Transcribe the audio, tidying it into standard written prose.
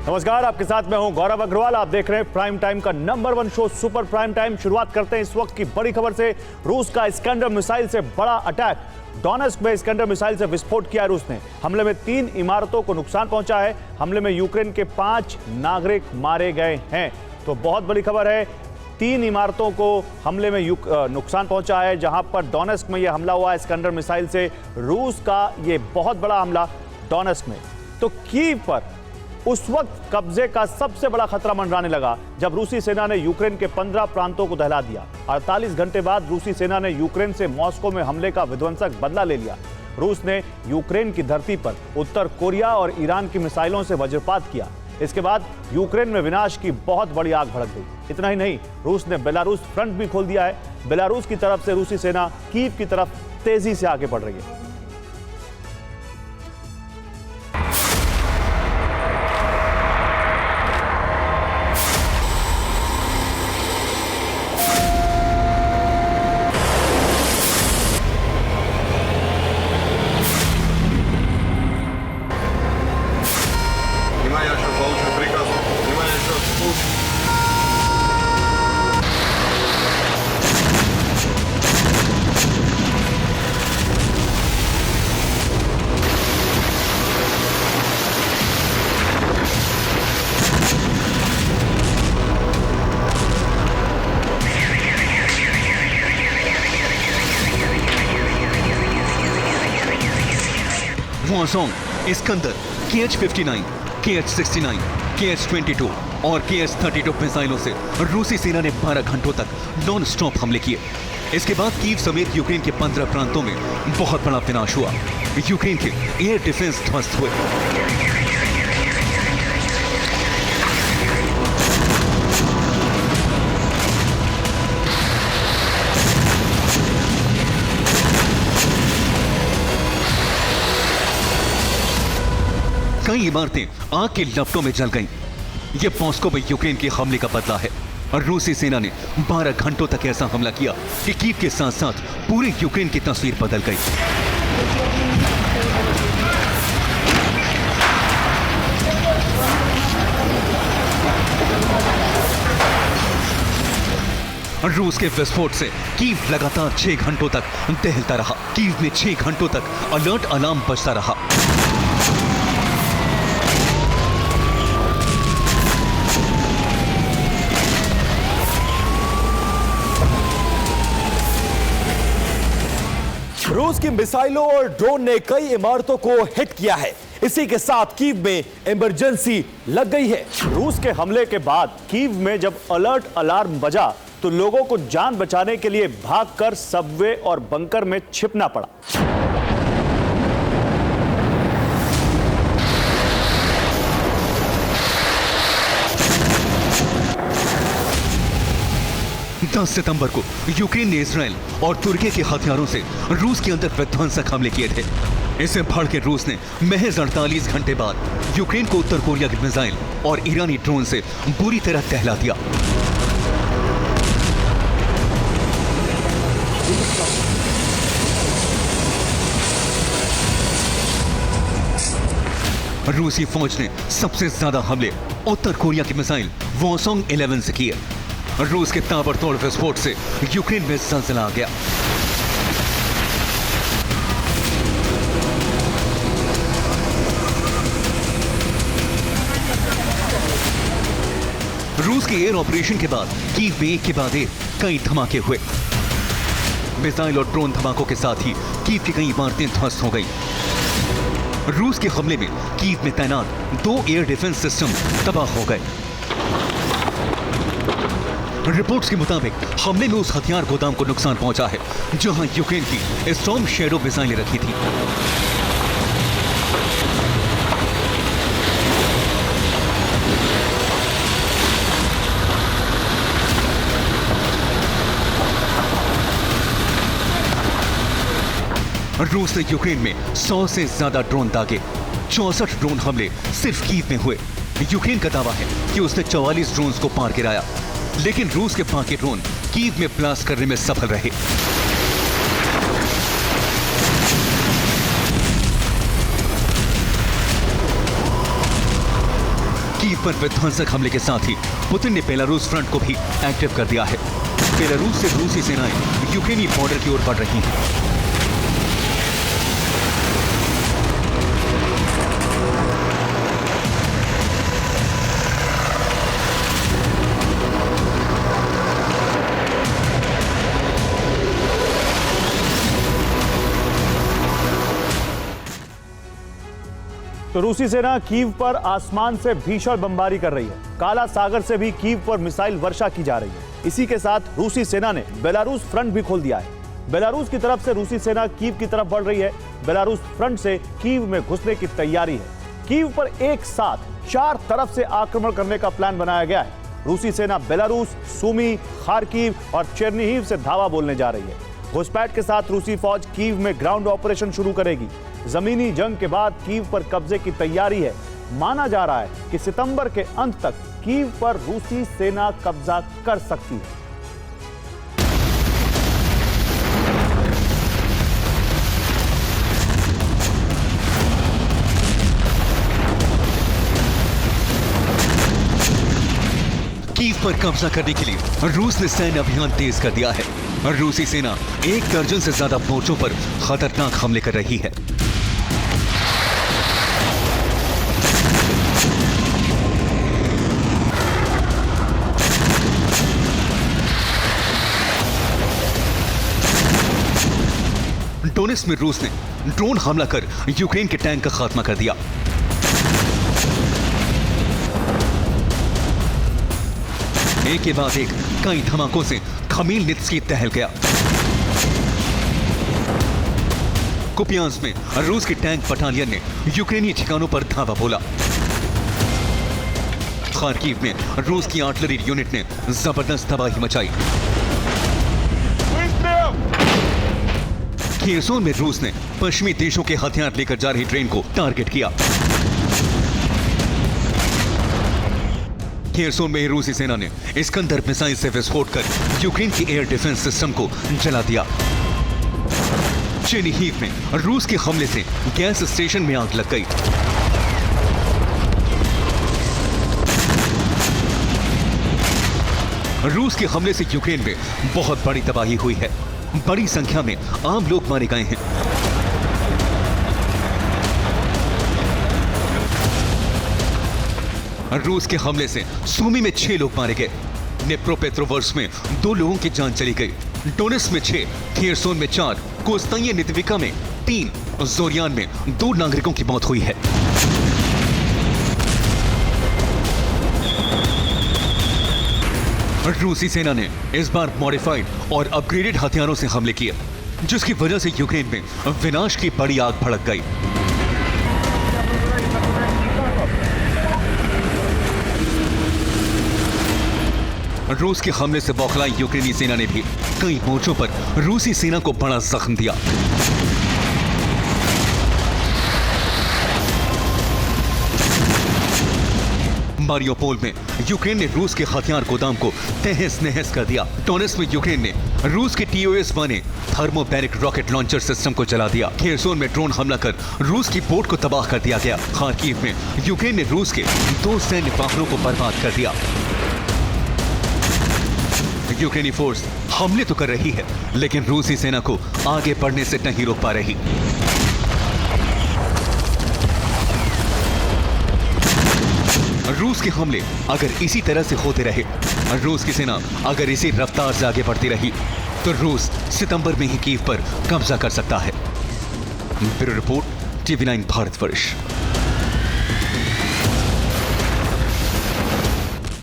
नमस्कार, आपके साथ मैं हूं गौरव अग्रवाल। आप देख रहे हैं प्राइम टाइम का number 1 show super prime time. शुरुआत करते हैं इस वक्त की बड़ी खबर से। रूस का इस्कंदर मिसाइल से बड़ा अटैक। डोनेस्क में इस्कंदर मिसाइल से विस्फोट किया रूस ने। हमले में 3 इमारतों को नुकसान पहुंचा है। हमले में यूक्रेन के 5 नागरिक मारे गए हैं। तो बहुत बड़ी खबर है, 3 इमारतों को हमले में नुकसान पहुंचा है। जहां पर डोनेस्क में यह हमला हुआ है इस्कंदर मिसाइल से। रूस का यह बहुत बड़ा हमला डोनेस्क में। तो कीव पर उस वक्त कब्जे का सबसे बड़ा खतरा मंडराने लगा जब रूसी सेना ने यूक्रेन के 15 प्रांतों को दहला दिया। 48 घंटे बाद रूसी सेना ने यूक्रेन से मॉस्को में हमले का विध्वंसक बदला ले लिया। रूस ने यूक्रेन की धरती पर उत्तर कोरिया और ईरान की मिसाइलों से वज्रपात किया। इसके बाद यूक्रेन में विनाश की बहुत बड़ी आग भड़क गई। इतना ही नहीं, रूस ने बेलारूस फ्रंट भी खोल दिया है। बेलारूस की तरफ से रूसी सेना कीव की तरफ तेजी से आगे बढ़ रही है। वॉसोंग, इस्कंदर, KH-59, KH-69, KH-22 और KH-32 मिसाइलों से रूसी सेना ने 12 घंटों तक नॉन स्टॉप हमले किए। इसके बाद कीव समेत यूक्रेन के 15 प्रांतों में बहुत बड़ा विनाश हुआ। यूक्रेन के एयर डिफेंस ध्वस्त हुए। कई इमारतें आग के लपटों में जल गईं। यह मॉस्को में यूक्रेन के हमले का बदला है। और रूसी सेना ने 12 घंटों तक ऐसा हमला किया कि कीव के साथ साथ पूरे यूक्रेन की तस्वीर बदल गई। रूस के विस्फोट से कीव लगातार 6 घंटों तक दहलता रहा। कीव में 6 घंटों तक अलर्ट अलार्म बजता रहा। रूस की मिसाइलों और ड्रोन ने कई इमारतों को हिट किया है। इसी के साथ कीव में इमरजेंसी लग गई है। रूस के हमले के बाद कीव में जब अलर्ट अलार्म बजा तो लोगों को जान बचाने के लिए भागकर सबवे और बंकर में छिपना पड़ा। 10 सितंबर को यूक्रेन ने इजराइल और तुर्की के हथियारों से रूस के अंदर विध्वंसक हमले किए थे। इससे भड़के रूस ने महज 48 घंटे बाद यूक्रेन को उत्तर कोरिया की मिसाइल और ईरानी ड्रोन से बुरी तरह दहला दिया। रूसी फौज ने सबसे ज्यादा हमले उत्तर कोरिया की मिसाइल वॉसोंग 11 से किए। रूस के ताबड़तोड़ विस्फोट से यूक्रेन में जलजला आ गया। रूस के एयर ऑपरेशन के बाद कीव में एक के बाद एक कई धमाके हुए। मिसाइल और ड्रोन धमाकों के साथ ही कीव की कई इमारतें ध्वस्त हो गईं। रूस के हमले में कीव में तैनात 2 एयर डिफेंस सिस्टम तबाह हो गए। रिपोर्ट्स के मुताबिक हमले में उस हथियार गोदाम को नुकसान पहुंचा है जहां यूक्रेन की स्टॉर्म शैडो मिसाइलें रखी थी। रूस ने यूक्रेन में 100 से ज्यादा ड्रोन दागे। 64 ड्रोन हमले सिर्फ कीव में हुए। यूक्रेन का दावा है कि उसने 44 ड्रोन्स को पार गिराया, लेकिन रूस के बाकी ड्रोन कीव में ब्लास्ट करने में सफल रहे। कीव पर विध्वंसक हमले के साथ ही पुतिन ने बेलारूस फ्रंट को भी एक्टिव कर दिया है। बेलारूस से रूसी सेनाएं यूक्रेनी बॉर्डर की ओर बढ़ रही हैं। तो रूसी सेना कीव पर आसमान से भीषण बमबारी कर रही है। काला सागर से भी कीव पर मिसाइल वर्षा की जा रही है। इसी के साथ रूसी सेना ने बेलारूस फ्रंट भी खोल दिया है। बेलारूस की तरफ से रूसी सेना कीव की तरफ बढ़ रही है। बेलारूस फ्रंट से कीव में घुसने की तैयारी है। कीव पर एक साथ 4 तरफ से आक्रमण करने का प्लान बनाया गया है। रूसी सेना बेलारूस, सुमी, खार्किव और चेर्निहिव से धावा बोलने जा रही है। घुसपैठ के साथ रूसी फौज कीव में ग्राउंड ऑपरेशन शुरू करेगी। जमीनी जंग के बाद कीव पर कब्जे की तैयारी है। माना जा रहा है कि सितंबर के अंत तक कीव पर रूसी सेना कब्जा कर सकती है। कीव पर कब्जा करने के लिए रूस ने सैन्य अभियान तेज कर दिया है। रूसी सेना 1 दर्जन से ज्यादा मोर्चों पर खतरनाक हमले कर रही है। डोनेट्स्क में रूस ने ड्रोन हमला कर यूक्रेन के टैंक का खात्मा कर दिया। एक के बाद एक कई धमाकों से खमीलनित्स्की दहल गया। कुपियांस्क में रूस की टैंक बटालियन ने यूक्रेनी ठिकानों पर धावा बोला। खार्किव में रूस की आर्टिलरी यूनिट ने जबरदस्त तबाही मचाई। खेरसोन में रूस ने पश्चिमी देशों के हथियार लेकर जा रही ट्रेन को टारगेट किया। खेरसोन में रूसी सेना ने इस्कंदर मिसाइल से विस्फोट कर यूक्रेन की एयर डिफेंस सिस्टम को जला दिया। चेर्निहिव में रूस के हमले से गैस स्टेशन में आग लग गई। रूस के हमले से यूक्रेन में बहुत बड़ी तबाही हुई है। बड़ी संख्या में आम लोग मारे गए हैं। रूस के हमले से सुमी में 6 लोग मारे गए। निप्रोपेट्रोवर्स्क में 2 लोगों की जान चली गई। डोनेट्स्क में 6, खेरसोन में 4, कोस्ताइये नित्विका में 3, जोरियान में 2 नागरिकों की मौत हुई है। रूसी सेना ने इस बार मॉडिफाइड और अपग्रेडेड हथियारों से हमले किए, जिसकी वजह से यूक्रेन में विनाश की बड़ी आग भड़क गई। रूस के हमले से बौखलाई यूक्रेनी सेना ने भी कई मोर्चों पर रूसी सेना को बड़ा जख्म दिया। मारियोपोल में यूक्रेन ने रूस के हथियार गोदाम को तहस नहस कर दिया। डोनेट्स्क में यूक्रेन ने रूस के TOS बने थर्मोबैरिक रॉकेट लॉन्चर सिस्टम को जला दिया। खेरसोन में ड्रोन हमला कर रूस की बोट को तबाह कर दिया गया। खार्किव में यूक्रेन ने रूस के 2 सैन्य वाहनों को बर्बाद कर दिया। यूक्रेनी फोर्स हमले तो कर रही है, लेकिन रूसी सेना को आगे बढ़ने से नहीं रोक पा रही। रूस के हमले अगर इसी तरह से होते रहे, रूस की सेना अगर इसी रफ्तार से आगे बढ़ती रही, तो रूस सितंबर में ही कीव पर कब्जा कर सकता है। Bureau report, TV9 Bharatvarsh.